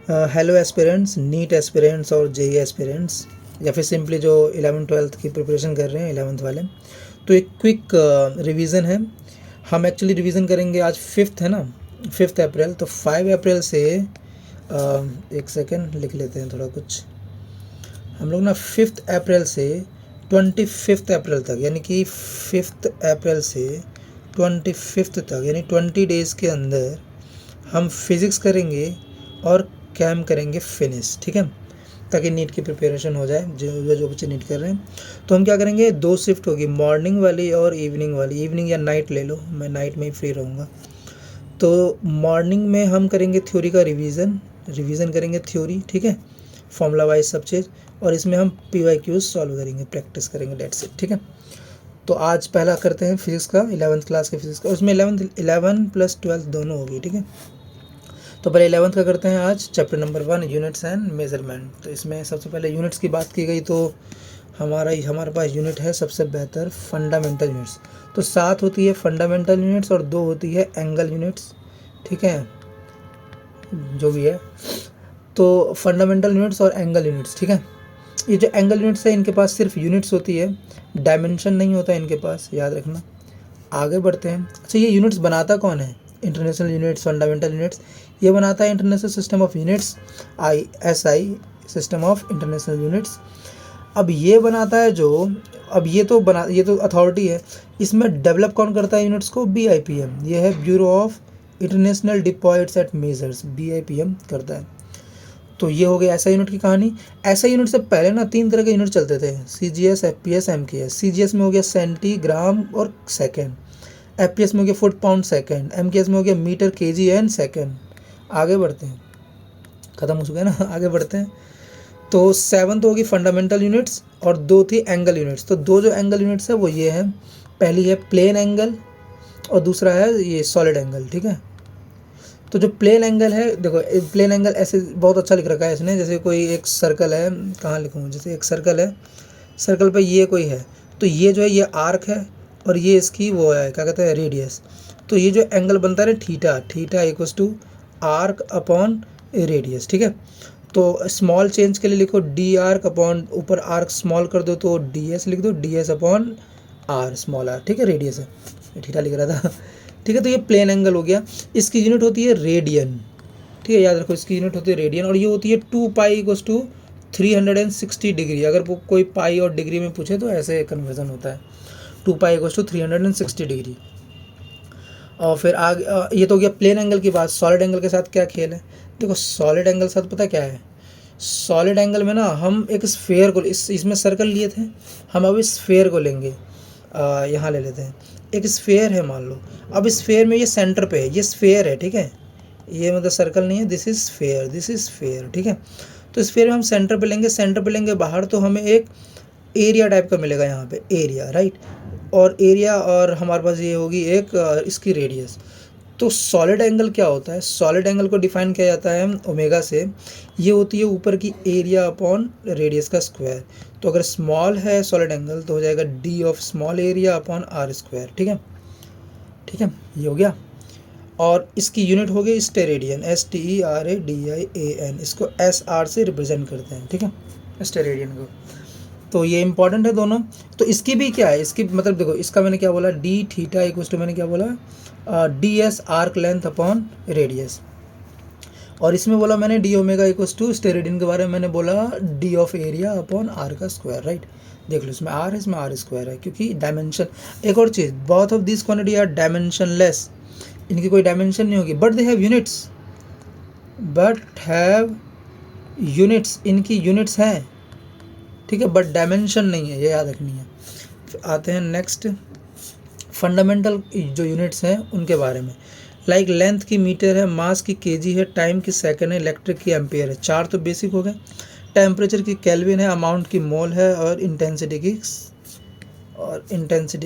Hello aspirants, NEET aspirants और JEE aspirants या फिर सिंपली जो 11th-12th की प्रिपरेशन कर रहे हैं 11th वाले। तो एक क्विक रिवीजन है। हम एक्चुअली रिवीजन करेंगे, आज 5th है ना, 5 अप्रैल। तो 5 अप्रैल से एक सेकेंड लिख लेते हैं थोड़ा कुछ। हम लोग ना 5 अप्रैल से 25 अप्रैल तक, यानी कि 5 अप्रैल से 25 तक, यानी 20 डेज़ के अंदर हम फिज़िक्स करेंगे और कैम करेंगे फिनिश, ठीक है, ताकि नीट की प्रिपरेशन हो जाए। जो बच्चे नीट कर रहे हैं, तो हम क्या करेंगे, 2 शिफ्ट होगी, मॉर्निंग वाली और इवनिंग वाली। इवनिंग या नाइट ले लो, मैं नाइट में ही फ्री रहूँगा। तो मॉर्निंग में हम करेंगे थ्योरी का रिवीजन करेंगे थ्योरी, ठीक है, फॉर्मूला वाइज सब चीज़। और इसमें हम PYQ सॉल्व करेंगे, प्रैक्टिस करेंगे, डेट्स इट, ठीक है। तो आज पहला करते हैं फिजिक्स का, 11th क्लास के फिजिक्स का। उसमें 11 प्लस 12 दोनों होगी, ठीक है। तो पहले 11th का करते हैं आज, chapter number 1, units and measurement. तो इसमें सबसे पहले यूनिट्स की बात की गई, तो हमारे पास यूनिट है सबसे बेहतर, फंडामेंटल यूनिट्स। तो 7 होती है फंडामेंटल यूनिट्स और 2 होती है एंगल यूनिट्स, ठीक है, जो भी है। तो फंडामेंटल यूनिट्स और एंगल यूनिट्स, ठीक है। ये जो एंगल यूनिट्स है, इनके पास सिर्फ यूनिट्स होती है, डायमेंशन नहीं होता इनके पास, याद रखना। आगे बढ़ते हैं। अच्छा, ये यूनिट्स बनाता कौन है? इंटरनेशनल यूनिट्स, फंडामेंटल यूनिट्स, ये बनाता है international system of units, ISI, system of international units. अब ये बनाता है जो, अब ये तो अथॉरिटी है। इसमें डेवलप कौन करता है यूनिट्स को? BIPM, ये है bureau of international diploid eight measures, BIPM करता है। तो ये हो गया ऐसा यूनिट की कहानी। ऐसा यूनिट से पहले ना 3 तरह के यूनिट चलते थे, CGS, FPS, MKS। CGS में हो गया सेंटीग्राम और सेकेंड, FPS में हो गया फुट पाउंड सेकेंड, MKS में हो गया मीटर KG एंड सेकेंड। आगे बढ़ते हैं, ख़त्म हो चुका है ना, आगे बढ़ते हैं। तो 7th होगी फंडामेंटल यूनिट्स और 2 थी एंगल यूनिट्स। तो 2 जो एंगल यूनिट्स है वो ये है, पहली है प्लेन एंगल और दूसरा है ये सॉलिड एंगल, ठीक है। तो जो प्लेन एंगल है, देखो प्लेन एंगल ऐसे बहुत अच्छा लिख रखा है इसने, जैसे कोई एक सर्कल है, कहाँ लिखूँ, जैसे एक सर्कल है, सर्कल पे ये कोई है, तो ये जो है ये आर्क है और ये इसकी वो है, क्या कहते हैं, रेडियस। तो ये जो एंगल बनता है theta equals to arc upon radius, ठीक है। तो स्मॉल चेंज के लिए लिखो डी आर्क अपॉन, ऊपर आर्क स्मॉल कर दो तो DS लिख दो, DS upon R, small r, ठीक है, रेडियस है, थीटा लिख रहा था, ठीक है। तो ये प्लेन एंगल हो गया, इसकी यूनिट होती है रेडियन, ठीक है, याद रखो, इसकी यूनिट होती है रेडियन। और ये होती है 2 पाई इक्वल्स टू 360 डिग्री। अगर वो कोई पाई और डिग्री में पूछे तो ऐसे कन्वर्जन होता है, 2 पाई इक्वल्स टू 360 डिग्री। और फिर आगे ये तो हो गया प्लेन एंगल की बात। सॉलिड एंगल के साथ क्या खेल है? देखो सॉलिड एंगल के साथ पता क्या है, सॉलिड एंगल में ना हम एक स्फेयर को, इसमें सर्कल लिए थे, हम अब इस स्फेयर को लेंगे, यहाँ ले लेते हैं। एक स्फेयर है मान लो, अब स्फेयर में ये सेंटर पे है, ये स्फेयर है, ठीक है, ये मतलब सर्कल नहीं है, दिस इज स्फेयर, ठीक है। तो स्फेयर में हम सेंटर पे लेंगे, बाहर तो हमें एक एरिया टाइप का मिलेगा यहाँ पे, एरिया, राइट। और एरिया, और हमारे पास ये होगी एक इसकी रेडियस। तो सॉलिड एंगल क्या होता है? सॉलिड एंगल को डिफाइन किया जाता है ओमेगा से, ये होती है ऊपर की एरिया अपॉन रेडियस का स्क्वायर। तो अगर स्मॉल है सॉलिड एंगल तो हो जाएगा D of small area upon R square, ठीक है, ठीक है, ये हो गया। और इसकी यूनिट हो गई स्टेरेडियन, STERADIAN, इसको SR से रिप्रेजेंट करते हैं, ठीक है, स्टेरेडियन को। तो ये इंपॉर्टेंट है दोनों। तो इसकी भी क्या है, इसकी मतलब देखो, इसका मैंने क्या बोला, D थीटा इक्वल्स टू, मैंने क्या बोला, DS arc length upon radius. और इसमें बोला मैंने D omega equals to, steradian के बारे में मैंने बोला D of area upon R का स्क्वायर, राइट। देख लो, इसमें R है, इसमें R स्क्वायर है, क्योंकि डायमेंशन। एक और चीज़, both of this quantity are dimensionless, इनकी कोई डायमेंशन नहीं होगी, बट दे हैव यूनिट्स, इनकी यूनिट्स हैं, ठीक है, बट डायमेंशन नहीं है, ये याद रखनी है। आते हैं नेक्स्ट, फंडामेंटल जो यूनिट्स हैं उनके बारे में। लाइक लेंथ की मीटर है, मास की केजी है, टाइम की सेकंड है, इलेक्ट्रिक की एम्पियर है, 4 तो बेसिक हो गए। टेम्परेचर की केल्विन है, अमाउंट की मोल है, और इंटेंसिटी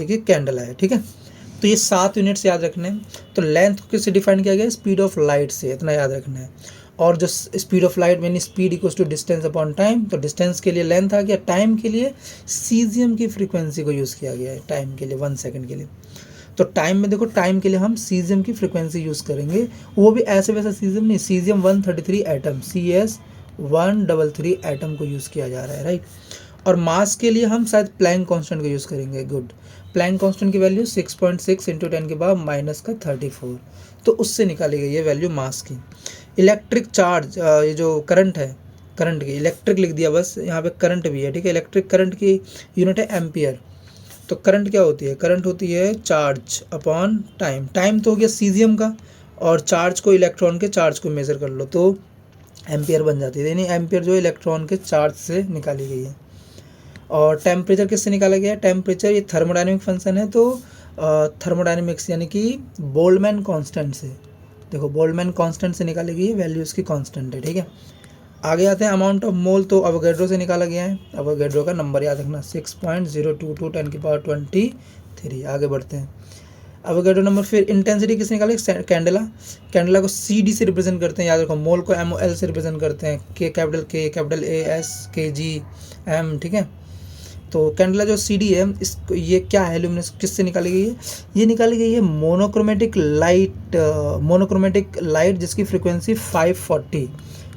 की कैंडल है, ठीक है। तो ये 7 यूनिट्स याद रखने हैं। तो लेंथ को किससे डिफाइन किया गया? स्पीड ऑफ लाइट से, इतना याद रखना है। और जो स्पीड ऑफ लाइट यानी speed equals to distance upon time, तो डिस्टेंस के लिए लेंथ आ गया, टाइम के लिए सीजियम की फ्रीक्वेंसी को यूज़ किया गया है, टाइम के लिए 1 सेकंड के लिए। तो टाइम में देखो, टाइम के लिए हम सीजियम की फ्रिक्वेंसी यूज़ करेंगे, वो भी ऐसे वैसा सीजियम नहीं, सीजियम 133 एटम, CS133 एटम को यूज़ किया जा रहा है, राइट। और मास के लिए हम शायद प्लैंक कांस्टेंट को यूज़ करेंगे, गुड। प्लैंक कांस्टेंट की वैल्यू 6.6 इंटू 10 के बाद -34, तो उससे निकाली गई है वैल्यू मास की। इलेक्ट्रिक चार्ज, ये जो करंट है, करंट की इलेक्ट्रिक लिख दिया बस, यहाँ पे करंट भी है, ठीक है। इलेक्ट्रिक करंट की यूनिट है एम्पियर। तो करंट क्या होती है, करंट होती है चार्ज अपॉन टाइम। टाइम तो हो गया सीजियम का, और चार्ज को, इलेक्ट्रॉन के चार्ज को मेज़र कर लो तो एम्पियर बन जाती है, यानी एम्पियर जो इलेक्ट्रॉन के चार्ज से निकाली गई है। और टेम्परेचर किससे निकाला गया है, टेम्परेचर ये थर्मोडायनेमिक फंक्शन है, तो थर्मोडायनेमिक्स यानी कि बोल्ट्जमैन कांस्टेंट से, देखो बोल्ट्जमैन कांस्टेंट से निकाली गई है वैल्यू, उसकी कांस्टेंट है, ठीक है। आगे आते हैं अमाउंट ऑफ मोल, तो अवोगाड्रो से निकाला गया है। अवोगाड्रो का नंबर याद रखना 6.022 10 की पावर 23। आगे बढ़ते हैं, अवोगाड्रो नंबर। फिर इंटेंसिटी किसने निकाली, कैंडेला। कैंडेला को CD से रिप्रेजेंट करते हैं, याद रखो। मोल को MOL से रिप्रेजेंट करते हैं, K capital AS KG M, ठीक है। तो कैंडेला जो CD है, इसको, ये क्या है, ल्यूमिनस किससे निकाली गई है, ये निकाली गई है मोनोक्रोमेटिक लाइट, जिसकी फ्रिक्वेंसी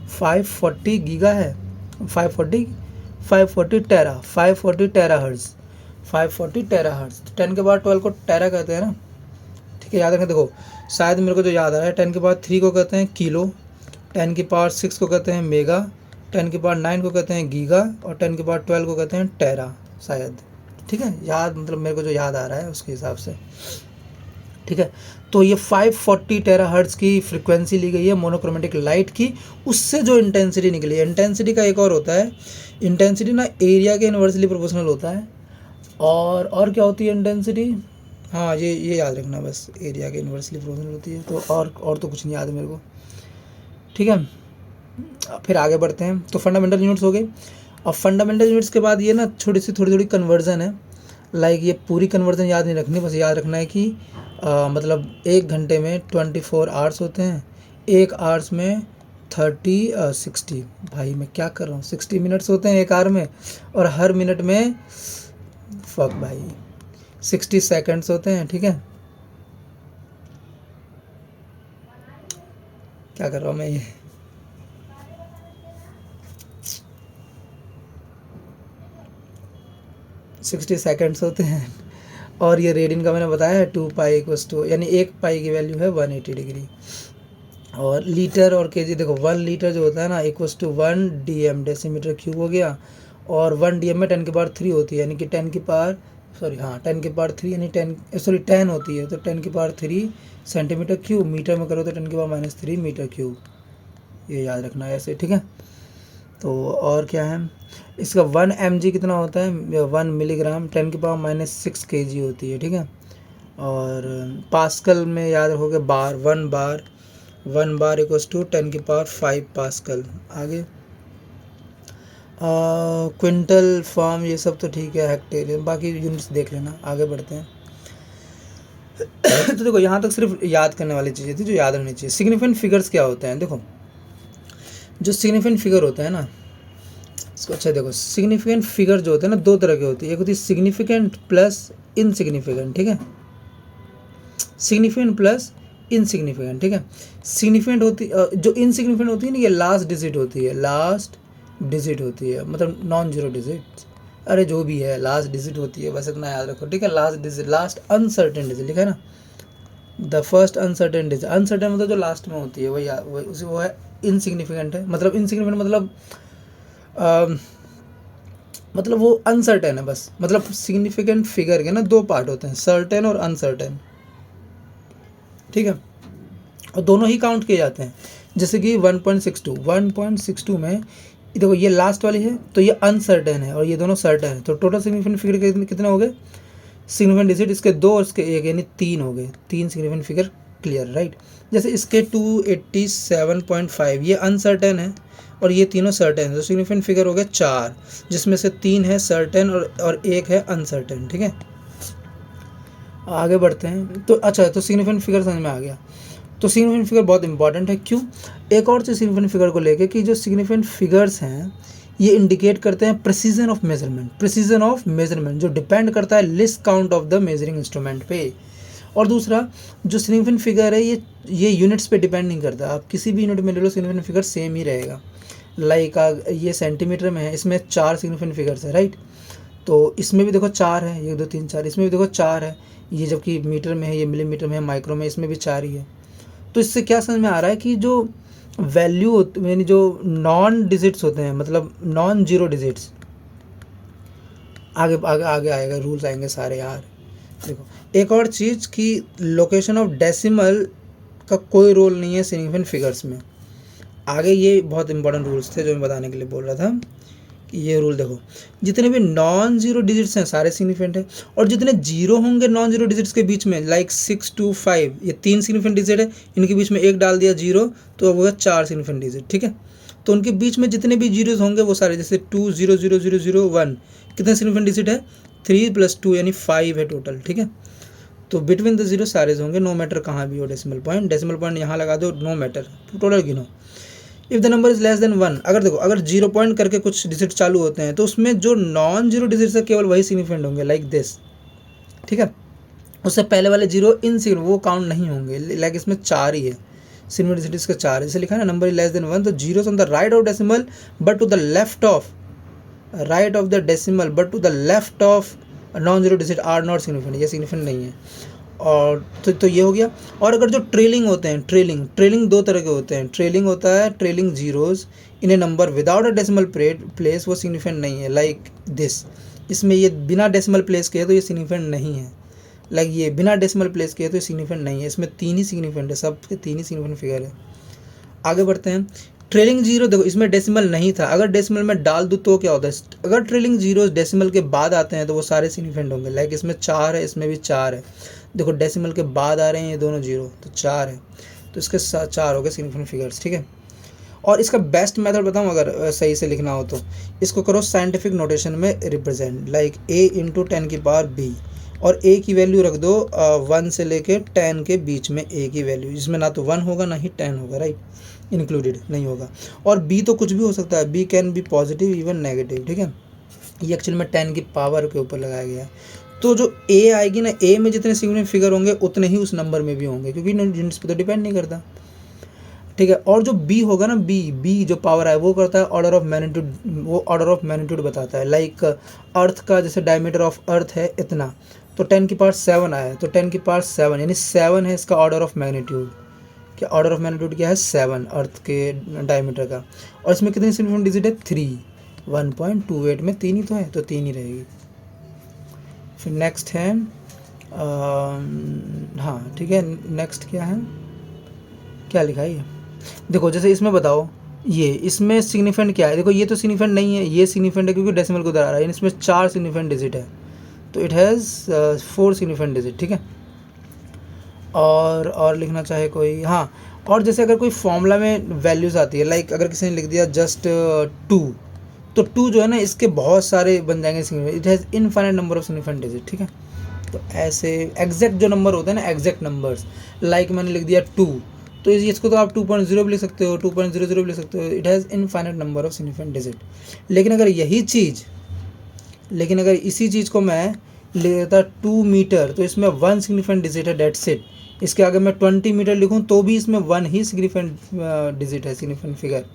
540 गीगा है, 540 टेराहर्ट्ज़, 540 टेराहर्ट्ज़। 10 के बाद 12 को टेरा कहते हैं ना, ठीक है, याद रखें। देखो शायद मेरे को जो याद आ रहा है, 10 के बाद 3 को कहते हैं किलो, 10 के बाद 6 को कहते हैं मेगा, 10 के बाद 9 को कहते हैं गीगा, और 10 के बाद 12 को कहते हैं टेरा, शायद, ठीक है। याद मतलब मेरे को जो याद आ रहा है उसके हिसाब से, ठीक है। तो ये 540 टेराहर्ट्ज़ की फ्रिक्वेंसी ली गई है मोनोक्रोमेटिक लाइट की, उससे जो इंटेंसिटी निकली है। इंटेंसिटी का एक और होता है, इंटेंसिटी ना एरिया के इन्वर्सली प्रोपोर्शनल होता है, और क्या होती है इंटेंसिटी, हाँ ये याद रखना बस, एरिया के इन्वर्सली प्रोपोर्शनल होती है। तो और तो कुछ नहीं याद है मेरे को, ठीक है। फिर आगे बढ़ते हैं, तो फंडामेंटल यूनिट्स हो गई। और फंडामेंटल यूनिट्स के बाद ये ना थोड़ी थोड़ी कन्वर्जन है, लाइक ये पूरी कन्वर्जन याद नहीं रखनी, बस याद रखना है कि मतलब 1 घंटे में 24 आवर्स होते हैं, 1 आवर्स में 60 भाई मैं क्या कर रहा हूँ, 60 मिनट्स होते हैं 1 आवर में, और हर मिनट में 60 सेकंड्स होते हैं, ठीक है। क्या कर रहा हूँ मैं, ये 60 सेकंड्स होते हैं। और ये रेडियन का मैंने बताया है 2 पाई = यानी 1 पाई की वैल्यू है 180 डिग्री। और लीटर और केजी, देखो 1 लीटर जो होता है ना =1 DM, डेसीमीटर क्यूब हो गया। और 1 DM में 10 की पावर 3 होती है, यानी कि 10 की पावर 3 यानी 10 होती है, तो 10 की पावर 3 सेंटीमीटर क्यूब। मीटर में करो तो 10 की पावर -3 मीटर क्यूब, ये याद रखना है ऐसे, ठीक है। तो और क्या है, इसका 1 mg कितना होता है, 1 मिलीग्राम, 10 की पावर -6 kg होती है, ठीक है। और पास्कल में याद रखोगे बार, 1 बार = 10 की पावर 5 पास्कल। आगे क्विंटल, फॉर्म, ये सब तो ठीक है, हेक्टेरियन, बाकी यूनिट्स देख लेना। आगे बढ़ते हैं। तो देखो यहाँ तक सिर्फ याद करने वाली चीज़ें थी जो याद रहनी चाहिए। सिग्निफिकेंट फिगर्स क्या होते हैं, देखो जो सिग्निफिकेंट फिगर होता है ना, इसको अच्छा देखो, सिग्निफिकेंट फिगर जो होते हैं ना 2 तरह के होती है, एक होती है सिग्निफिकेंट प्लस इनसिग्निफिकेंट, ठीक है। सिग्निफिकेंट प्लस इनसिग्निफिकेंट, ठीक है। सिग्निफिकेंट होती, जो इनसिग्निफिकेंट होती है ना, ये लास्ट डिजिट होती है, मतलब नॉन जीरो डिजिट, अरे जो भी है लास्ट डिजिट होती है, बस इतना याद रखो, ठीक है। लास्ट अनसर्टेन डिजिट लिखा है ना, the first uncertain digit, uncertain मतलब जो लास्ट में होती है वो है इनसिग्निफिकेंट है। मतलब इनसिग्निफिकेंट मतलब वो अनसर्टेन है बस। मतलब सिग्निफिकेंट फिगर के ना 2 पार्ट होते हैं, सर्टेन और अनसर्टेन, ठीक है। और दोनों ही काउंट किए जाते हैं। जैसे कि 1.62 में देखो ये लास्ट वाली है तो ये अनसर्टेन है और ये दोनों सर्टेन है, तो टोटल सिग्निफिकेंट फिगर कितने हो गए, सिग्निफिकेंट डिजिट इसके 2 और इसके 1 यानी 3 हो गए, 3 सिग्निफिकेंट फिगर क्लियर, राइट। जैसे इसके 287.5 ये अनसर्टेन है और ये तीनों सर्टेन है, तो सिग्निफिकेंट फिगर हो गया 4, जिसमें से 3 है सर्टेन और 1 है अनसर्टेन, ठीक है। आगे बढ़ते हैं। तो अच्छा, तो सिग्निफिकेंट फिगर समझ में आ गया। तो सिग्निफिकेंट फिगर बहुत इंपॉर्टेंट है, क्यों, एक और चीज़ सिग्निफिकेंट फिगर को लेके कि जो सिग्निफिकेंट फिगर्स हैं ये इंडिकेट करते हैं प्रिसीजन ऑफ मेजरमेंट जो डिपेंड करता है list count of the measuring instrument पे। और दूसरा जो सिग्निफिकेंट फिगर है ये यूनिट्स पे डिपेंड नहीं करता, आप किसी भी यूनिट में ले लो सिग्निफिकेंट फिगर सेम ही रहेगा। लाइक ये सेंटीमीटर में है, इसमें 4 सिग्निफिकेंट फिगर्स है राइट, तो इसमें भी देखो 4 है, 1 2 3 4, इसमें भी देखो 4 है, ये जबकि मीटर में है, ये मिलीमीटर में है, माइक्रो में, इसमें भी 4 ही है। तो इससे क्या समझ में आ रहा है कि जो वैल्यू यानी जो नॉन डिजिट्स होते हैं, मतलब नॉन जीरो डिजिट्स, आगे आगे आगे आएगा, रूल्स आएंगे सारे यार। देखो एक और चीज़ कि लोकेशन ऑफ डेसिमल का कोई रोल नहीं है सिग्निफिकेंट फिगर्स में। आगे ये बहुत इंपॉर्टेंट रूल्स थे जो मैं बताने के लिए बोल रहा था कि ये रूल देखो, जितने भी नॉन जीरो डिजिट्स हैं सारे सिग्निफिकेंट है, और जितने जीरो होंगे नॉन जीरो डिजिट्स के बीच में, लाइक 6 2 5, ये 3 सिग्निफिकेंट डिजिट है, इनके बीच में एक डाल दिया जीरो तो वो है 4 सिग्निफिकेंट डिजिट, ठीक है। तो उनके बीच में जितने भी जीरोज होंगे वो सारे, जैसे 2 0 0 0 0 1, कितने सिग्निफिकेंट डिजिट है, 3 + 2 यानी 5 है टोटल, ठीक है। तो बिटवीन द जीरो सारे होंगे, नो मैटर कहाँ भी हो डेसिमल पॉइंट यहाँ लगा दो, नो मैटर, टोटल गिनो। If the number is less than 1, अगर देखो अगर 0 पॉइंट करके कुछ डिजिट चालू होते हैं तो उसमें जो नॉन जीरो डिजिट्स है केवल वही सिग्निफिकेंट होंगे, लाइक दिस, ठीक है। उससे पहले वाले जीरो इनसिग्निफिकेंट, वो काउंट नहीं होंगे, लाइक इसमें 4 ही है, सिग्निफिकेंट डिजिट्स का 4 है, जैसे लिखा है ना, नंबर इज लेस देन 1, तो zeros on the right of decimal but to the left of but to the left of non zero digit are not significant, ये सिग्निफिकेंट नहीं है। और तो ये हो गया। और अगर जो ट्रेलिंग होते हैं, ट्रेलिंग 2 तरह के होते हैं, ट्रेलिंग होता है trailing zeros in A number without a decimal place, वो सिग्निफिकेंट नहीं है, लाइक दिस, इसमें ये बिना डेसिमल प्लेस के है तो ये सिग्निफिकेंट नहीं है, लाइक ये बिना डेसिमल प्लेस के है तो ये सिग्निफिकेंट नहीं है, इसमें 3 ही सिग्निफिकेंट है, सब के 3 ही सिग्निफिकेंट फिगर है। आगे बढ़ते हैं। ट्रेलिंग जीरो देखो, इसमें डेसिमल नहीं था, अगर डेसिमल में डाल दूँ तो क्या होता है, अगर ट्रेलिंग जीरो डेसिमल के बाद आते हैं तो वो सारे सिग्निफिकेंट होंगे, लाइक इसमें 4 है, इसमें भी 4 है, देखो डेसिमल के बाद आ रहे हैं ये दोनों जीरो, तो 4 है, तो इसके 4 हो गए सिग्निफिकेंट फिगर्स, ठीक है। और इसका बेस्ट मेथड बताऊँ अगर सही से लिखना हो तो, इसको करो साइंटिफिक नोटेशन में रिप्रेजेंट, लाइक a × 10⁻⁵, और a की वैल्यू रख दो 1 से लेके 10 के बीच में a की वैल्यू, जिसमें ना तो 1 होगा ना ही 10 होगा, राइट, इंक्लूडेड नहीं होगा। और b तो कुछ भी हो सकता है, b can be positive even negative, ठीक है। ये एक्चुअल में 10 की पावर के ऊपर लगाया गया है। तो जो a आएगी ना, a में जितने सिग्निफिकेंट फिगर होंगे उतने ही उस नंबर में भी होंगे, क्योंकि यूनिट्स पे तो डिपेंड नहीं करता, ठीक है। और जो b होगा ना, b जो पावर है वो करता है ऑर्डर ऑफ मैग्नीट्यूड, वो ऑर्डर ऑफ मैग्नीट्यूड बताता है, लाइक अर्थ का जैसे डायमीटर ऑफ अर्थ है इतना, तो 10⁻7 आया, तो 10⁻7 यानी 7 है इसका ऑर्डर ऑफ मैग्नीट्यूड। क्या ऑर्डर ऑफ मैग्नीट्यूड क्या है, 7 अर्थ के डायमीटर का। और इसमें कितनी सिग्निफिकेंट डिजिट है, 3, 1.28 में 3 ही तो है, तो 3 ही रहेगी। फिर नेक्स्ट है हाँ ठीक है, नेक्स्ट क्या है, क्या लिखा है ये, देखो जैसे इसमें बताओ, ये इसमें सिग्निफिकेंट क्या है, देखो ये तो सिग्निफिकेंट नहीं है, ये सिग्निफिकेंट है क्योंकि डेसिमल को उधर आ रहा है, इसमें 4 सिग्निफिकेंट डिजिट है, तो इट हैज़ 4 सिग्निफिकेंट डिजिट, ठीक है। और लिखना चाहे कोई, हाँ, और जैसे अगर कोई फॉर्मूला में वैल्यूज़ आती है, लाइक अगर किसी ने लिख दिया जस्ट 2, तो 2 जो है ना इसके बहुत सारे बन जाएंगे significant, it has infinite number of significant digit, ठीक है। तो ऐसे एग्जैक्ट जो नंबर होते हैं ना, एग्जैक्ट नंबर्स, लाइक मैंने लिख दिया 2, तो इसको तो आप 2.0 भी लिख सकते हो, 2.00 भी लिख सकते हो, it has infinite number of significant digit. लेकिन अगर इसी चीज़ को मैं ले लेता 2 मीटर, तो इसमें 1 सिग्निफिकेंट डिजिट है, डेट्स इट। इसके आगे मैं 20 मीटर लिखूं तो भी इसमें 1 ही सिग्निफिकेंट डिजिट है, सिग्निफिकेंट फिगर।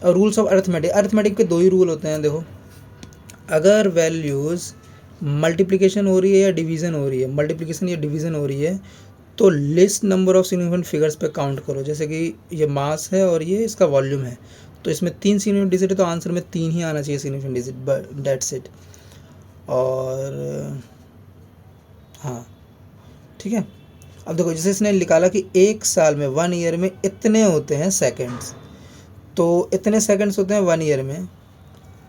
और रूल्स ऑफ अर्थमेटिक के 2 ही रूल होते हैं, देखो अगर वैल्यूज़ मल्टीप्लिकेशन हो रही है या डिवीज़न हो रही है, मल्टीप्लिकेशन या डिवीज़न हो रही है, तो list number of significant figures पे काउंट करो। जैसे कि ये मास है और ये इसका वॉल्यूम है, तो इसमें 3 सिग्निफिकेंट डिजिट है, तो आंसर में 3 ही आना चाहिए सिग्निफिकेंट डिजिट, डेट्स इट। और हाँ ठीक है, अब देखो जैसे इसने निकाला कि 1 साल में 1 ईयर में इतने होते हैं सेकंड्स, तो इतने सेकंड्स होते हैं 1 ईयर में,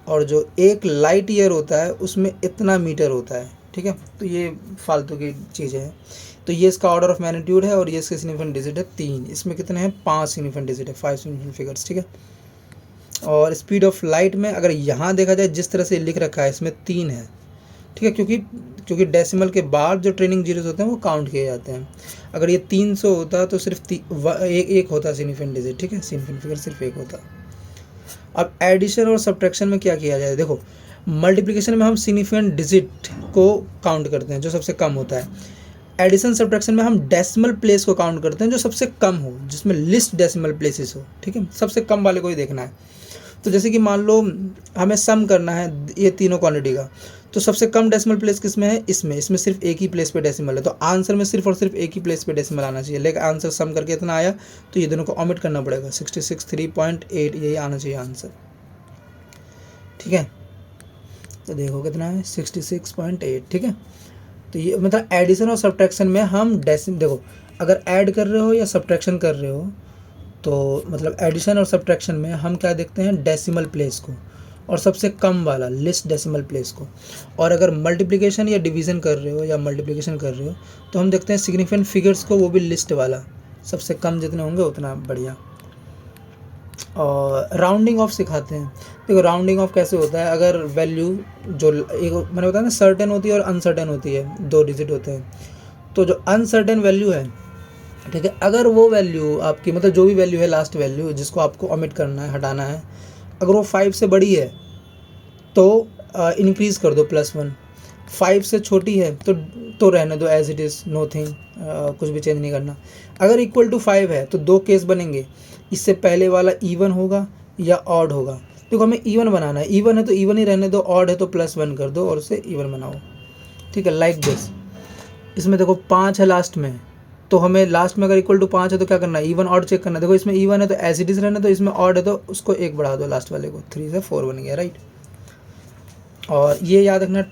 और जो 1 लाइट ईयर होता है उसमें इतना मीटर होता है, ठीक है। तो ये फालतू की चीज़ें हैं। तो ये इसका ऑर्डर ऑफ मैग्नीट्यूड है, और ये इसके सिग्निफिकेंट डिजिट है 3, इसमें कितने हैं 5 सिग्निफिकेंट डिजिट है, 5 सिग्निफिकेंट फिगर्स, ठीक है। और स्पीड ऑफ लाइट में अगर यहाँ देखा जाए जिस तरह से लिख रखा है, इसमें 3 है, ठीक है, क्योंकि डेसिमल के बाद जो ट्रेनिंग जीरोस होते हैं वो काउंट किए जाते हैं। अगर ये 300 होता तो सिर्फ एक होता सिग्निफिकेंट डिजिट, ठीक है, सिग्निफिकेंट फिगर सिर्फ 1 होता। अब एडिशन और सब्ट्रैक्शन में क्या किया जाए, देखो मल्टीप्लिकेशन में हम सिग्निफिकेंट डिजिट को काउंट करते हैं जो सबसे कम होता है, एडिशन सब्ट्रैक्शन में हम डेसिमल प्लेस को काउंट करते हैं जो सबसे कम हो, जिसमें लिस्ट डेसिमल प्लेसेस हो, ठीक है, सबसे कम वाले को ही देखना है। तो जैसे कि मान लो हमें सम करना है ये तीनों क्वांटिटी का, तो सबसे कम डेसिमल प्लेस किस में है, इसमें सिर्फ एक ही प्लेस पे डेसिमल है, तो आंसर में सिर्फ और सिर्फ एक ही प्लेस पे डेसिमल आना चाहिए। लेकिन आंसर सम करके इतना आया तो ये दोनों को ओमिट करना पड़ेगा, 66.3 यही आना चाहिए आंसर, ठीक है। तो देखो कितना है 66.8, ठीक है। तो ये मतलब एडिशन और सब्ट्रैक्शन में हम देखो अगर ऐड कर रहे हो या सब्ट्रैक्शन कर रहे हो तो मतलब एडिशन और सब्ट्रैक्शन में हम क्या देखते हैं, डेसिमल प्लेस को, और सबसे कम वाला लिस्ट डेसिमल प्लेस को। और अगर मल्टीप्लिकेशन या डिवीज़न कर रहे हो या मल्टीप्लिकेशन कर रहे हो तो हम देखते हैं सिग्निफिकेंट फिगर्स को, वो भी लिस्ट वाला, सबसे कम जितने होंगे उतना बढ़िया। और राउंडिंग ऑफ सिखाते हैं। देखो राउंडिंग ऑफ कैसे होता है, अगर वैल्यू जो एक मैंने बताया ना सर्टेन होती है और अनसर्टेन होती है, 2 डिजिट होते हैं। तो जो अनसर्टेन वैल्यू है, ठीक है, अगर वो वैल्यू आपकी मतलब जो भी वैल्यू है लास्ट वैल्यू जिसको आपको ओमिट करना है, हटाना है, अगर वो 5 से बड़ी है तो इंक्रीज़ कर दो +1, 5 से छोटी है तो रहने दो एज इट इज़, नोथिंग, कुछ भी चेंज नहीं करना। अगर इक्वल टू 5 है तो 2 केस बनेंगे, इससे पहले वाला इवन होगा या ऑड होगा। देखो हमें इवन बनाना है, इवन है तो इवन ही रहने दो, ऑड है तो +1 कर दो और उसे इवन बनाओ, ठीक है, लाइक दिस। इसमें देखो 5 है लास्ट में, तो हमें लास्ट में अगर इक्वल टू 5 है तो क्या करना है, इवन ऑड चेक करना है। देखो इसमें इवन है तो एज इट इज़ रहने दो, इसमें ऑड है तो उसको 1 बढ़ा दो लास्ट वाले को, 3 से 4 बन गया, राइट। और ये याद रखना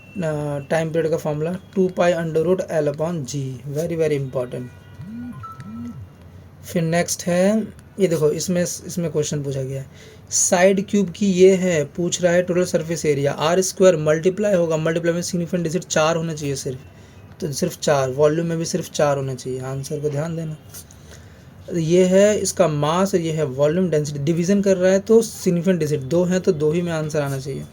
टाइम पीरियड का formula 2π√L/G, very very important. फिर नेक्स्ट है ये देखो, इसमें क्वेश्चन पूछा गया है, साइड क्यूब की ये है, पूछ रहा है total surface area, r² multiply होगा, मल्टीप्लाई में सिग्निफिकेंट डिजिट 4 होना चाहिए सिर्फ, तो सिर्फ 4, वॉल्यूम में भी सिर्फ 4 होना चाहिए, आंसर को ध्यान देना। ये है इसका मास और ये है वॉल्यूम डेंसिटी, डिवीजन कर रहा है तो सिग्निफिकेंट डिजिट 2 है तो 2 ही में आंसर आना चाहिए।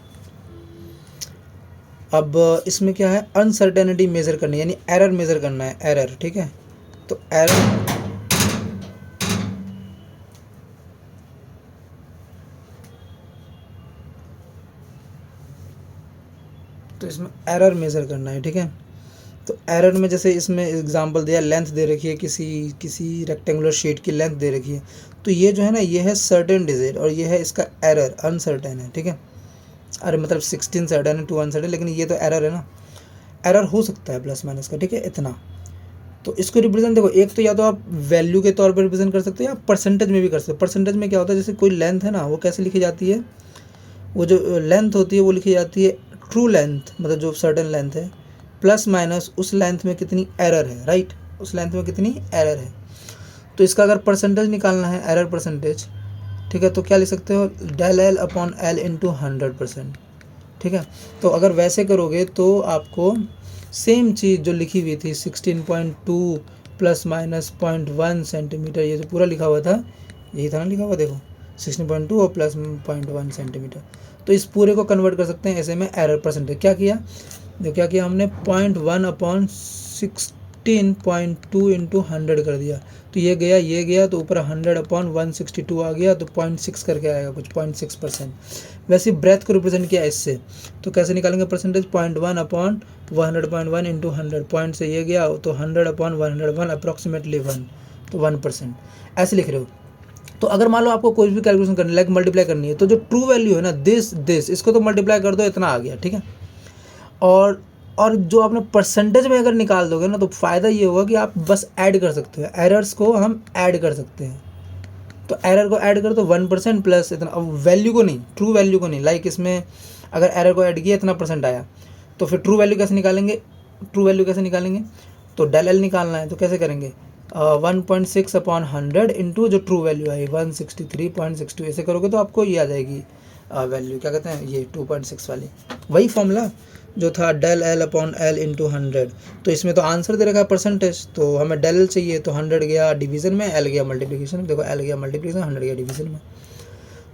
अब इसमें क्या है, अनसर्टेनिटी मेज़र करनी है, यानी एरर मेज़र करना है, एरर, ठीक है। तो एरर इसमें एरर मेज़र करना है, ठीक है। तो एरर में जैसे इसमें एग्जांपल दिया, लेंथ दे रखी है, किसी रेक्टेंगुलर शीट की लेंथ दे रखी है, तो ये जो है ना ये है सर्टेन डिजिट और ये है इसका एरर, अनसर्टेन है, ठीक है। अरे मतलब 16 सर्टेन है, 2 अनसर्टेन, लेकिन ये तो एरर है ना, एरर हो सकता है प्लस माइनस का, ठीक है, इतना। तो इसको रिप्रेजेंट देखो, एक तो या तो आप वैल्यू के तौर पर रिप्रेजेंट कर सकते हो या परसेंटेज में भी कर सकते हो। परसेंटेज में क्या होता है, जैसे कोई लेंथ है ना, वो कैसे लिखी जाती है, वो जो लेंथ होती है वो लिखी जाती है ट्रू लेंथ, मतलब जो सर्टेन लेंथ है, प्लस माइनस उस लेंथ में कितनी एरर है, राइट, उस लेंथ में कितनी एरर है। तो इसका अगर परसेंटेज निकालना है, एरर परसेंटेज, ठीक है, तो क्या लिख सकते हो, del/L इंटू 100%, ठीक है। तो अगर वैसे करोगे तो आपको सेम चीज़ जो लिखी हुई थी 16.2 प्लस माइनस 0.1 सेंटीमीटर, ये जो पूरा लिखा हुआ था यही था ना लिखा हुआ, देखो 16.2 और प्लस 0.1 सेंटीमीटर, तो इस पूरे को कन्वर्ट कर सकते हैं ऐसे में एरर परसेंटेज। क्या किया, जो क्या किया हमने 0.1/16.2 इंटू 100 कर दिया, तो ये गया तो ऊपर 100/162 आ गया, तो 0.6 करके आएगा कुछ, 0.6%। वैसे ब्रेथ को रिप्रेजेंट किया इससे, तो कैसे निकालेंगे परसेंटेज, 0.1/100.1 इंटू 100, पॉइंट से ये गया तो 100/101 अप्रॉक्सीमेटली 1, तो 1%, ऐसे लिख रहे हो। तो अगर मान लो आपको कोई भी कैलकुलेशन करनी है, लाइक मल्टीप्लाई करनी है, तो जो ट्रू वैल्यू है ना दिस इसको तो मल्टीप्लाई कर दो, इतना आ गया, ठीक है। और जो आपने परसेंटेज में अगर निकाल दोगे ना तो फ़ायदा ये होगा कि आप बस ऐड कर सकते हो, एरर्स को हम ऐड कर सकते हैं। तो एरर को ऐड कर तो 1% प्लस इतना, अब वैल्यू को नहीं, ट्रू वैल्यू को नहीं, लाइक इसमें अगर एरर को ऐड किया इतना % आया, तो फिर ट्रू वैल्यू कैसे निकालेंगे, तो del L निकालना है, तो कैसे करेंगे, 1.6/100 इंटू जो ट्रू वैल्यू आई 163.62, ऐसे करोगे तो आपको ये आ जाएगी वैल्यू, क्या कहते हैं ये 2.6 वाली, वही फॉर्मूला जो था del/L इंटू 100। तो इसमें तो आंसर दे रखा है परसेंटेज, तो हमें del चाहिए, तो 100 गया डिवीज़न में, L गया मल्टीप्लिकेशन में, देखो L गया मल्टीप्लिकेशन, 100 गया डिवीज़न में।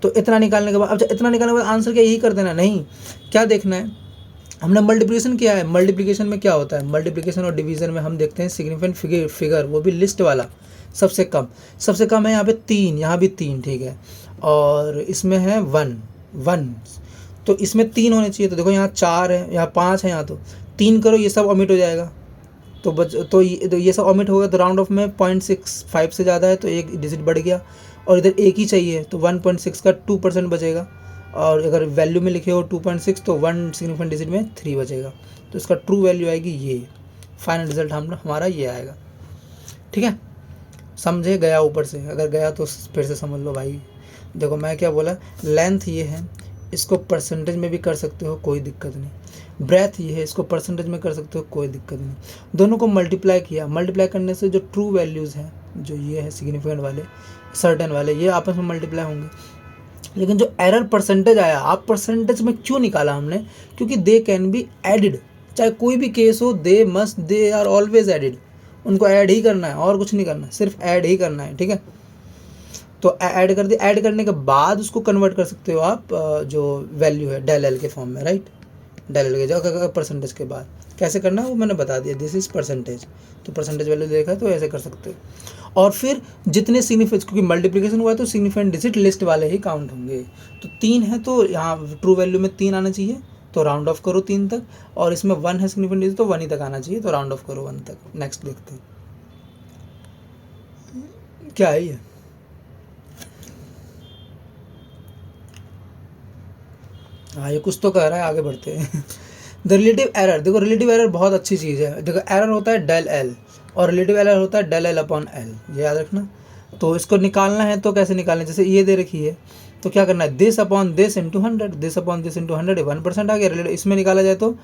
तो इतना निकालने के बाद, अच्छा इतना निकालने के बाद आंसर क्या यही कर देना, नहीं, क्या देखना है, हमने मल्टीप्लिकेशन किया है, मल्टीप्लिकेशन में क्या होता है, मल्टीप्लिकेशन और डिवीज़न में हम देखते हैं सिग्निफिकेंट फिगर, वो भी लिस्ट वाला, सबसे कम है यहाँ पे 3, यहाँ भी 3, ठीक है, और इसमें है 1, तो इसमें 3 होने चाहिए, तो देखो यहाँ 4 है, यहाँ 5 है, यहाँ तो 3 करो, ये सब ओमिट हो जाएगा, तो ये सब ऑमिट होगा, तो राउंड ऑफ में 0.65 से ज़्यादा है तो एक डिजिट बढ़ गया, और इधर एक ही चाहिए तो 1.6 का 2% बचेगा, और अगर वैल्यू में लिखे हो 2.6 तो 1 सिग्निफिकेंट डिजिट में 3 बचेगा, तो इसका ट्रू वैल्यू आएगी ये, फाइनल रिजल्ट हमारा ये आएगा। ठीक है, समझे गया ऊपर से? अगर गया तो फिर से समझ लो भाई। देखो मैं क्या बोला, लेंथ ये है, इसको परसेंटेज में भी कर सकते हो कोई दिक्कत नहीं। ब्रेथ ये है, इसको परसेंटेज में कर सकते हो कोई दिक्कत नहीं। दोनों को मल्टीप्लाई किया, मल्टीप्लाई करने से जो ट्रू वैल्यूज़ हैं, जो ये है सिग्निफिकेंट वाले, सर्टेन वाले, ये आपस में मल्टीप्लाई होंगे। लेकिन जो एरर परसेंटेज आया, आप परसेंटेज में क्यों निकाला हमने? क्योंकि दे कैन बी एडिड, चाहे कोई भी केस हो, दे आर ऑलवेज एडिड, उनको ऐड ही करना है और कुछ नहीं करना है, सिर्फ ऐड ही करना है। ठीक है, तो ऐड कर दिया, ऐड करने के बाद उसको कन्वर्ट कर सकते हो आप जो वैल्यू है डेल एल के फॉर्म में, राइट? डेल एल के जो परसेंटेज के बाद कैसे करना है वो मैंने बता दिया, दिस इज़ परसेंटेज, तो परसेंटेज वैल्यू देखा है तो ऐसे कर सकते हो। और फिर जितने सिग्निफिकेंट, क्योंकि मल्टीप्लिकेशन हुआ है तो सिग्निफिकेंट डिजिट लिस्ट वाले ही काउंट होंगे, तो 3 है तो यहाँ ट्रू वैल्यू में 3 आना चाहिए, तो राउंड ऑफ करो 3 तक, और इसमें 1 है सिग्निफिकेंट डिजिट तो 1 ही तक आना चाहिए, तो राउंड ऑफ करो 1 तक। नेक्स्ट देखते हैं क्या है ये। हाँ ये कुछ तो कह रहा है, आगे बढ़ते हैं। द रिलेटिव एरर, देखो रिलेटिव एरर बहुत अच्छी चीज़ है। देखो एरर होता है डेल एल और रिलेटिव एरर होता है डेल एल अपॉन एल, ये याद रखना। तो इसको निकालना है तो कैसे निकालना है, जैसे ये दे रखी है तो क्या करना है, this upon this into 100, this upon this into 100, 1% आ गया। रिलेटिव इसमें निकाला जाए तो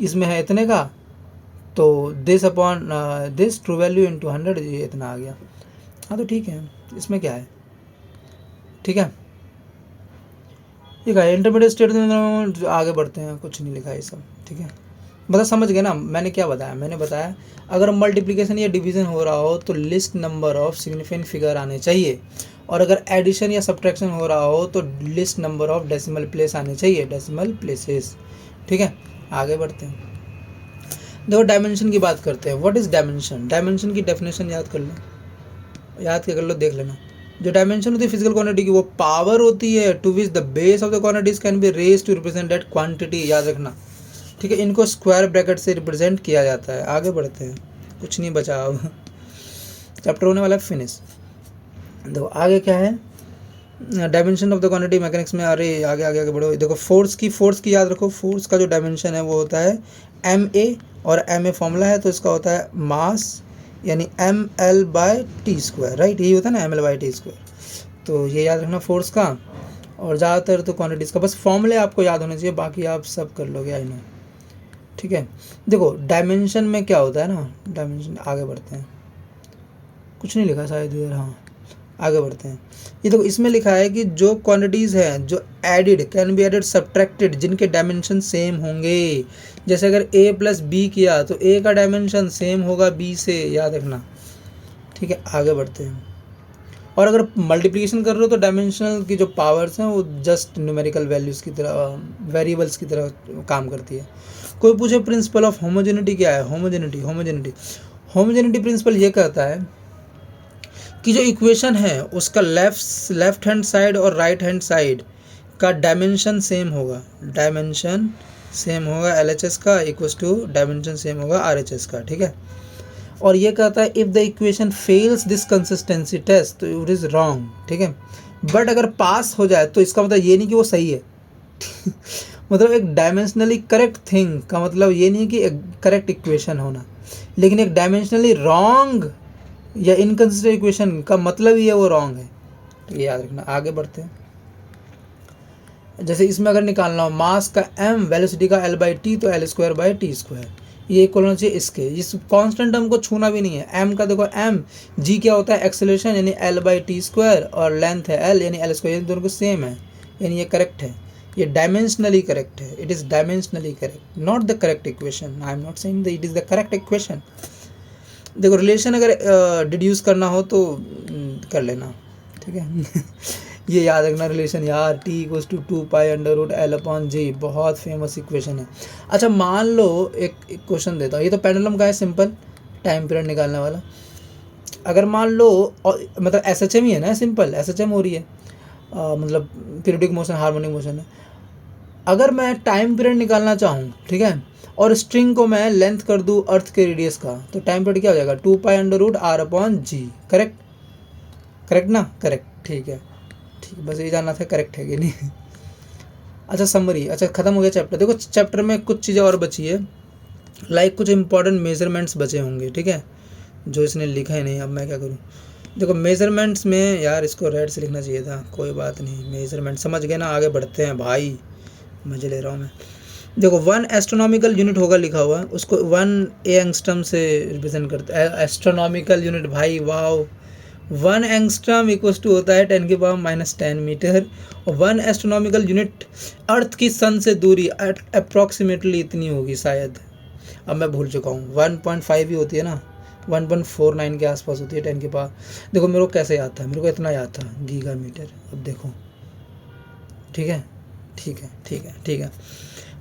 इसमें है इतने का, तो this upon this true value into 100, ये इतना आ गया। हाँ तो ठीक है, इसमें क्या है, ठीक है। ठीक है, इंटरमीडिएट स्टेट में आगे बढ़ते हैं, कुछ नहीं लिखा है सब, ठीक है। मतलब समझ गए ना मैंने क्या बताया? मैंने बताया अगर मल्टीप्लिकेशन या डिवीज़न हो रहा हो तो list number of significant figure आने चाहिए, और अगर एडिशन या सब्ट्रैक्शन हो रहा हो तो list number of decimal place आने चाहिए, डेसिमल प्लेसेस। ठीक है, आगे बढ़ते हैं। देखो डायमेंशन की बात करते हैं। What is dimension? डायमेंशन की डेफिनेशन याद कर लो, याद क्या कर लो, देख लेना। जो डायमेंशन होती है फिजिकल क्वांटिटी की, वो पावर होती है to which the base of the quantities can be raise to represent that quantity, याद रखना। ठीक है, इनको स्क्वायर ब्रैकेट से रिप्रेजेंट किया जाता है। आगे बढ़ते हैं, कुछ नहीं बचा अब, चैप्टर होने वाला है फिनिश। देखो आगे क्या है, dimension of the quantity mechanics में। अरे आगे आगे आगे बढ़ो। देखो फोर्स की याद रखो। फोर्स का जो डायमेंशन है वो होता है ma, और ma फॉर्मूला है तो इसका होता है मास यानी ml/t², राइट? यही होता है ना ml/t²। तो ये याद रखना फोर्स का, और ज़्यादातर तो क्वांटिटीज़ का बस फॉर्मूले आपको याद होने चाहिए, बाकी आप सब कर लोगे, आई नो। ठीक है, देखो डायमेंशन में क्या होता है ना, डायमेंशन, आगे बढ़ते हैं, कुछ नहीं लिखा शायद इधर, हाँ आगे बढ़ते हैं। ये देखो इसमें लिखा है कि जो क्वांटिटीज़ हैं जो added can be added subtracted, जिनके डायमेंशन सेम होंगे। जैसे अगर a + b किया तो a का डायमेंशन सेम होगा b से, याद रखना। ठीक है, आगे बढ़ते हैं। और अगर मल्टीप्लिकेशन कर रहे हो तो डायमेंशनल की जो पावर्स हैं वो जस्ट न्यूमेरिकल वैल्यूज़ की तरह, वेरिएबल्स की तरह काम करती है। कोई पूछे प्रिंसिपल ऑफ होमोजेनिटी क्या है? होमोजेनिटी प्रिंसिपल ये कहता है कि जो इक्वेशन है उसका लेफ्ट हैंड साइड और राइट हैंड साइड का डायमेंशन सेम होगा, डायमेंशन सेम होगा LHS का इक्वल्स टू डायमेंशन सेम होगा RHS का। ठीक है, और ये कहता है if the equation fails this consistency test तो इट इज़ रॉन्ग। ठीक है, बट अगर पास हो जाए तो इसका मतलब ये नहीं कि वो सही है। मतलब एक डायमेंशनली करेक्ट थिंग का मतलब ये नहीं कि एक करेक्ट इक्वेशन होना, लेकिन एक डायमेंशनली रॉन्ग या इनकंसिस्टेंट इक्वेशन का मतलब ही है वो रॉन्ग है। तो ये याद रखना। आगे बढ़ते हैं। जैसे इसमें अगर निकालना हो मास का m, वेलोसिटी का L/t तो L²/t², ये इक्वल होना चाहिए इसके। इस कांस्टेंट टर्म को छूना भी नहीं है। m का देखो m, g क्या होता है एक्सेलरेशन यानी L/t², और लेंथ है L यानी L², ये दोनों को सेम है, यानी ये करेक्ट है, ये डायमेंशनली करेक्ट है। It is dimensionally correct, not the correct equation. I am not saying that it is the correct equation. देखो रिलेशन अगर डिड्यूस करना हो तो कर लेना, ठीक है। ये याद रखना रिलेशन यार, t = 2π√L/G, बहुत फेमस इक्वेशन है। अच्छा मान लो एक क्वेश्चन देता हूँ, ये तो पेंडुलम का है, सिंपल टाइम पीरियड निकालने वाला। अगर मान लो मतलब SHM ही है ना, सिंपल SHM हो रही है, मतलब पीरियडिक मोशन हार्मोनिक मोशन है। अगर मैं टाइम पीरियड निकालना चाहूँ, ठीक है, और स्ट्रिंग को मैं लेंथ कर दूँ अर्थ के रेडियस का, तो टाइम पीरियड क्या हो जाएगा 2π√r/g। करेक्ट, करेक्ट ना, करेक्ट, ठीक है, ठीक, बस ये जानना था करेक्ट है कि नहीं। अच्छा समरी, अच्छा ख़त्म हो गया चैप्टर। देखो चैप्टर में कुछ चीज़ें और बची है, लाइक कुछ इंपॉर्टेंट मेजरमेंट्स बचे होंगे, ठीक है, जो इसने लिखा ही नहीं। अब मैं क्या करूँ, देखो मेजरमेंट्स में यार इसको रेड से लिखना चाहिए था, कोई बात नहीं, मेजरमेंट समझ गए ना, आगे बढ़ते हैं भाई, मजे ले रहा हूँ मैं। देखो 1 एस्ट्रोनॉमिकल यूनिट होगा लिखा हुआ, उसको 1 एंगस्ट्रम से रिप्रेजेंट करता है। एस्ट्रोनॉमिकल यूनिट भाई वाह, 1 एंगस्ट्रम इक्वल्स टू होता है 10⁻⁻10 मीटर, और 1 एस्ट्रोनॉमिकल यूनिट अर्थ की सन से दूरी अप्रॉक्सीमेटली इतनी होगी शायद, अब मैं भूल चुका हूँ, 1.5 ही होती है ना, 1.49 के आसपास होती है 10 के पास। देखो मेरे को कैसे याद था, मेरे को इतना याद था गीगा मीटर। अब देखो, ठीक है, ठीक है, ठीक है, ठीक है,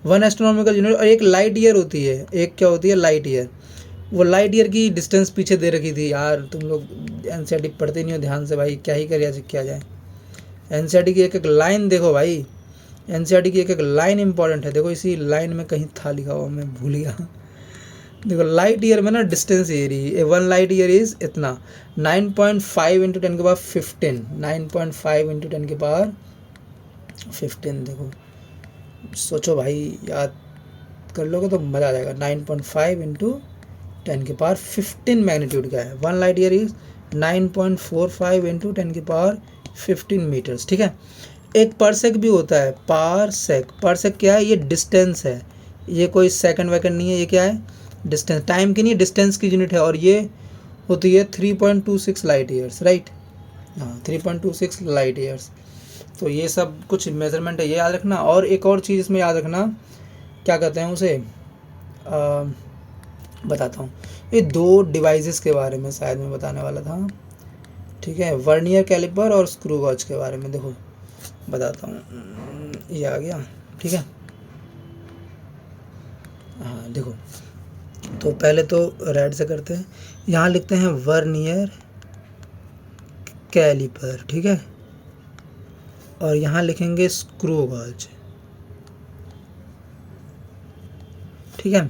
1 एस्ट्रोनॉमिकल यूनिट। और एक लाइट ईयर होती है, एक क्या होती है लाइट ईयर, वो लाइट ईयर की डिस्टेंस पीछे दे रखी थी यार, तुम लोग एनसीईआरटी पढ़ते नहीं हो ध्यान से भाई, क्या ही किया जाए। एनसीईआरटी की एक एक लाइन देखो भाई, एनसीईआरटी की एक एक लाइन इंपॉर्टेंट है। देखो इसी लाइन में कहीं था लिखा हुआ, मैं भूल गया। देखो लाइट ईयर में ना डिस्टेंस एरी, 1 लाइट ईयर इज इतना 9.5 × 10⁻15, 9.5 × 10⁻15। देखो सोचो भाई, याद कर लोगे तो मज़ा आ जाएगा। 9.5 × 10⁻15 मैग्नीट्यूड का है। 1 लाइट ईयर इज 9.45 × 10⁻15 मीटर्स, ठीक है। एक परसेक भी होता है, पारसेक। पारसेक क्या है, ये डिस्टेंस है, ये कोई सेकंड वैकेंड नहीं है, ये क्या है डिस्टेंस, टाइम की नहीं डिस्टेंस की यूनिट है, और ये होती है 3.26 लाइट ईयर्स, राइट, हाँ 3.26 लाइट ईयर्स। तो ये सब कुछ मेजरमेंट है, ये याद रखना। और एक और चीज़ इसमें याद रखना, क्या कहते हैं उसे, बताता हूँ, ये 2 डिवाइसेस के बारे में शायद मैं बताने वाला था, ठीक है, वर्नियर कैलिपर और स्क्रू गॉज के बारे में। देखो बताता हूँ, ये आ गया, ठीक है, हाँ देखो, तो पहले तो रेड से करते हैं, यहाँ लिखते हैं वर्नियर कैलिपर, ठीक है, और यहाँ लिखेंगे स्क्रू गॉज, ठीक है।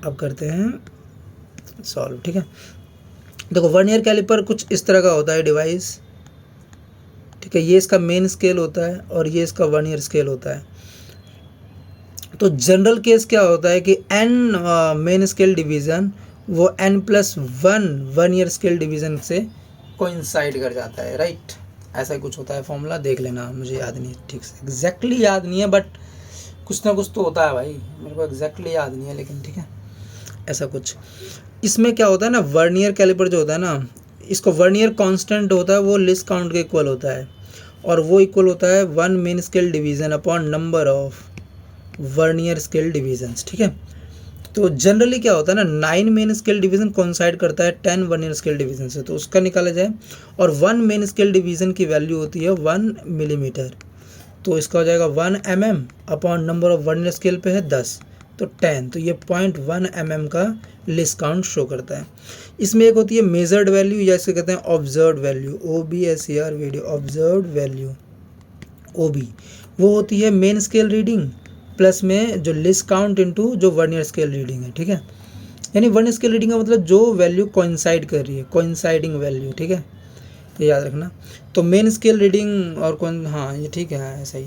अब करते हैं सॉल्व, ठीक है। देखो वर्नियर कैलिपर कुछ इस तरह का होता है डिवाइस, ठीक है, ये इसका मेन स्केल होता है और ये इसका वर्नियर स्केल होता है। तो जनरल केस क्या होता है कि n मेन स्केल डिवीज़न वो n+1 वर्नियर स्केल डिवीज़न से कोइंसाइड कर जाता है, राइट, ऐसा ही कुछ होता है फॉर्मूला, देख लेना, मुझे याद नहीं ठीक से, एग्जैक्टली याद नहीं है, बट कुछ ना कुछ तो होता है भाई, मेरे को एग्जैक्टली याद नहीं है, लेकिन ठीक है ऐसा कुछ। इसमें क्या होता है ना, वर्नियर कैलिपर जो होता है ना, इसको वर्नियर कांस्टेंट होता है, वो लीस्ट काउंट के इक्वल होता है, और वो इक्वल होता है 1 main scale division upon number of vernier scale divisions, ठीक है। तो जनरली क्या होता है ना, 9 मेन स्केल डिवीज़न कोइंसाइड करता है 10 वर्नियर स्केल डिवीज़न से, तो उसका निकाला जाए, और 1 मेन स्केल डिवीज़न की वैल्यू होती है 1 मिलीमीटर, तो इसका हो जाएगा 1 mm upon number of vernier scale पे है 10, तो 10, तो ये 0.1 mm का लीस्ट काउंट शो करता है। इसमें एक होती है मेजर्ड वैल्यू, या इसे कहते हैं observed value, OBSER video, observed value OB, वो होती है मेन स्केल रीडिंग प्लस में जो लीस्ट काउंट इनटू जो वर्नियर स्केल रीडिंग है, ठीक है, यानी वर्नियर स्केल रीडिंग का मतलब जो वैल्यू कोइंसाइड कर रही है, कोइंसाइडिंग वैल्यू, ठीक है, ये याद रखना। तो मेन स्केल रीडिंग और हाँ ये ठीक है ऐसा ही,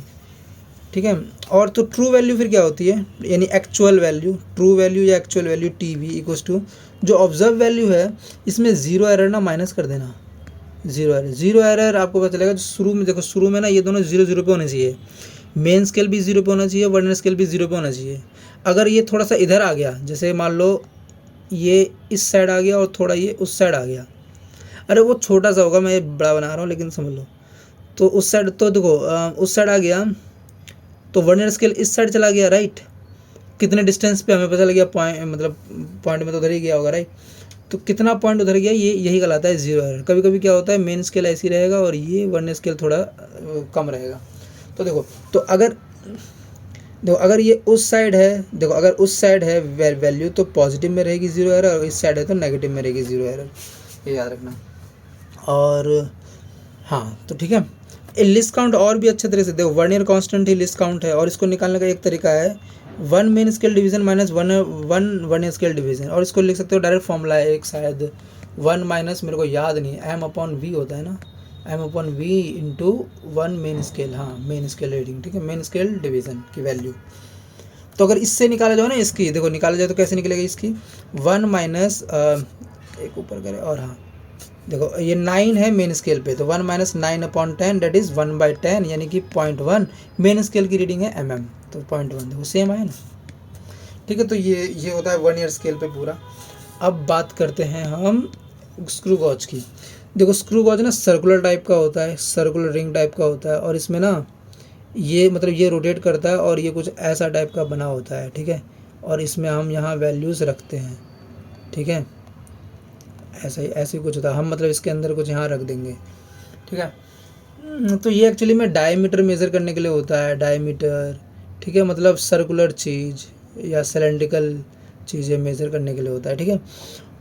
ठीक है। और तो ट्रू वैल्यू फिर क्या होती है, यानी एक्चुअल वैल्यू, ट्रू वैल्यू या actual value TV equals to जो ऑब्जर्व वैल्यू है, इसमें ज़ीरो एरर ना माइनस कर देना, ज़ीरो एरर आपको पता चलेगा। शुरू में देखो, शुरू में ना ये दोनों 0 पे होने चाहिए, मेन स्केल भी 0 पे होना चाहिए, वर्नियर स्केल भी 0 पे होना चाहिए। अगर ये थोड़ा सा इधर आ गया, जैसे मान लो ये इस साइड आ गया और थोड़ा ये उस साइड आ गया, अरे वो छोटा सा होगा, मैं ये बड़ा बना रहा हूँ लेकिन समझ लो, तो उस साइड, तो देखो उस साइड आ गया तो वर्नियर स्केल इस साइड चला गया, राइट, कितने डिस्टेंस पे हमें पता लग गया, पॉइंट मतलब पॉइंट में तो उधर ही गया होगा, राइट, तो कितना पॉइंट उधर गया, ये यही कहलाता है ज़ीरो एरर। कभी कभी क्या होता है मेन स्केल ऐसी रहेगा और ये वर्नियर स्केल थोड़ा कम रहेगा। तो देखो, तो अगर ये उस साइड है, देखो अगर उस साइड है वैल्यू तो पॉजिटिव में रहेगी ज़ीरो एरर, और इस साइड है तो नेगेटिव में रहेगी ज़ीरो एरर, ये याद रखना। और हाँ तो ठीक है, लिस्ट काउंट और भी अच्छे तरह से देखो, वर्नियर कांस्टेंट ही लिस्ट काउंट है, और इसको निकालने का एक तरीका है 1 main scale division minus 1 vernier scale division, और इसको लिख सकते हो डायरेक्ट फॉर्मूला है एक, शायद 1 माइनस, मेरे को याद नहीं है, m/v होता है ना, m/v इंटू 1 मेन स्केल, हाँ मेन स्केल रीडिंग, ठीक है, मेन स्केल डिवीजन की वैल्यू। तो अगर इससे निकाला जाए ना, इसकी देखो निकाला जाए तो कैसे निकलेगा इसकी, 1 माइनस एक ऊपर करे, और हाँ देखो ये 9 है मेन स्केल पे, तो 1 माइनस 9/10 दैट इज़ 1/10, यानी कि 0.1 मेन स्केल की रीडिंग है mm, तो 0.1 देखो सेम आया ना, ठीक है। तो ये होता है वर्नियर स्केल पे पूरा। अब बात करते हैं हम स्क्रू गॉज की। देखो स्क्रू गॉज ना सर्कुलर टाइप का होता है, सर्कुलर रिंग टाइप का होता है, और इसमें ना ये मतलब ये रोटेट करता है और ये कुछ ऐसा टाइप का बना होता है, ठीक है, और इसमें हम यहाँ वैल्यूज़ रखते हैं, ठीक है, ऐसे ही कुछ होता है, हम मतलब इसके अंदर कुछ यहाँ रख देंगे, ठीक है। तो ये एक्चुअली में डायमीटर मेज़र करने के लिए होता है, डायमीटर, ठीक है, मतलब सर्कुलर चीज़ या सिलेंड्रिकल चीज़ें मेज़र करने के लिए होता है, ठीक है।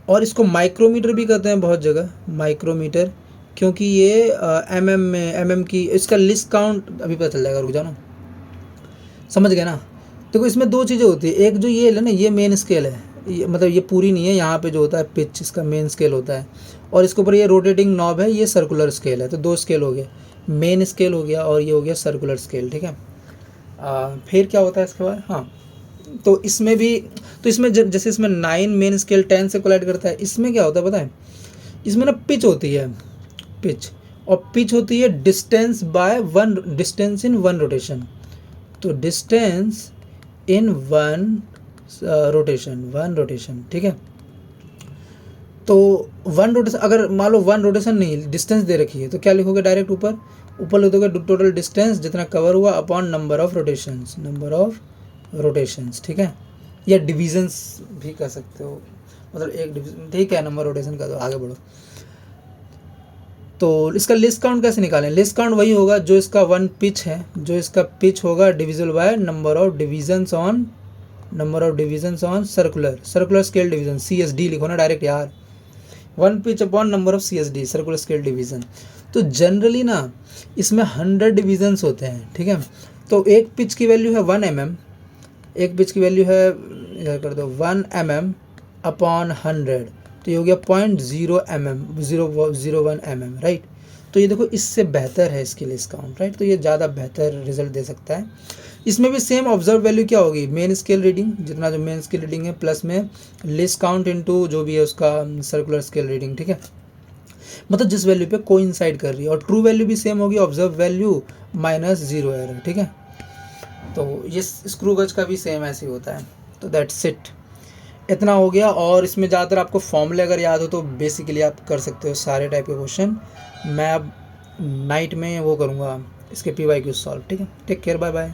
और इसको माइक्रोमीटर भी कहते हैं बहुत जगह, माइक्रोमीटर, क्योंकि ये mm की, इसका लिस्ट काउंट अभी पता चल जाएगा, रुक जाओ ना, समझ गए ना। देखो इसमें दो चीज़ें होती है, एक जो ये है ना, ये मेन स्केल है, ये मतलब ये पूरी नहीं है, यहाँ पे जो होता है पिच, इसका मेन स्केल होता है, और इसके ऊपर ये रोटेटिंग नॉब है, ये सर्कुलर स्केल है। तो दो स्केल हो गए, मेन स्केल हो गया और ये हो गया सर्कुलर स्केल, ठीक है। फिर क्या होता है इसके बाद, हाँ तो इसमें भी, तो इसमें जैसे इसमें 9 मेन स्केल 10 से कोलाइड करता है, इसमें क्या होता है पता है, इसमें ना पिच होती है, पिच, और पिच होती है distance by one, distance in one rotation, तो डिस्टेंस इन वन रोटेशन, ठीक है। तो वन रोटेशन, अगर मान लो वन रोटेशन नहीं, डिस्टेंस दे रखी है, तो क्या लिखोगे डायरेक्ट ऊपर लिखोगे टोटल डिस्टेंस जितना कवर हुआ अपॉन नंबर ऑफ रोटेशंस, ठीक है, या डिविजन्स भी कर सकते हो, मतलब एक डिवीजन, ठीक है, नंबर रोटेशन का, तो आगे बढ़ो। तो इसका लिस्ट काउंट कैसे निकालें, लिस्ट काउंट वही होगा जो इसका वन पिच है, जो इसका पिच होगा divisible by number of divisions on circular scale division, CSD लिखो ना डायरेक्ट यार, one pitch upon number of CSD, circular scale division. तो जनरली ना इसमें 100 डिविजन्स होते हैं, ठीक है। तो एक पिच की वैल्यू है 1 mm, एक पिच की वैल्यू है, इधर कर दो 1 mm अपॉन 100, तो ये हो गया 0.01 mm, राइट। तो ये देखो इससे बेहतर है इसकी लिस्ट काउंट, राइट, तो ये ज़्यादा बेहतर रिजल्ट दे सकता है। इसमें भी सेम ऑब्जर्व वैल्यू क्या होगी, मेन स्केल रीडिंग, जितना जो मेन स्केल रीडिंग है, प्लस में लिस्ट काउंट इनटू जो भी है उसका सर्कुलर स्केल रीडिंग, ठीक है, मतलब जिस वैल्यू पे कोइंसाइड कर रही है, और ट्रू वैल्यू भी सेम होगी, ऑब्जर्व वैल्यू माइनस 0 एरर, ठीक है। तो ये स्क्रू गज का भी सेम ऐसे ही होता है। तो दैट्स इट, इतना हो गया। और इसमें ज़्यादातर आपको फॉर्मूले अगर याद हो तो बेसिकली आप कर सकते हो सारे टाइप के क्वेश्चन। मैं अब नाइट में वो करूँगा इसके PYQ सॉल्व, ठीक है। Take care, bye bye.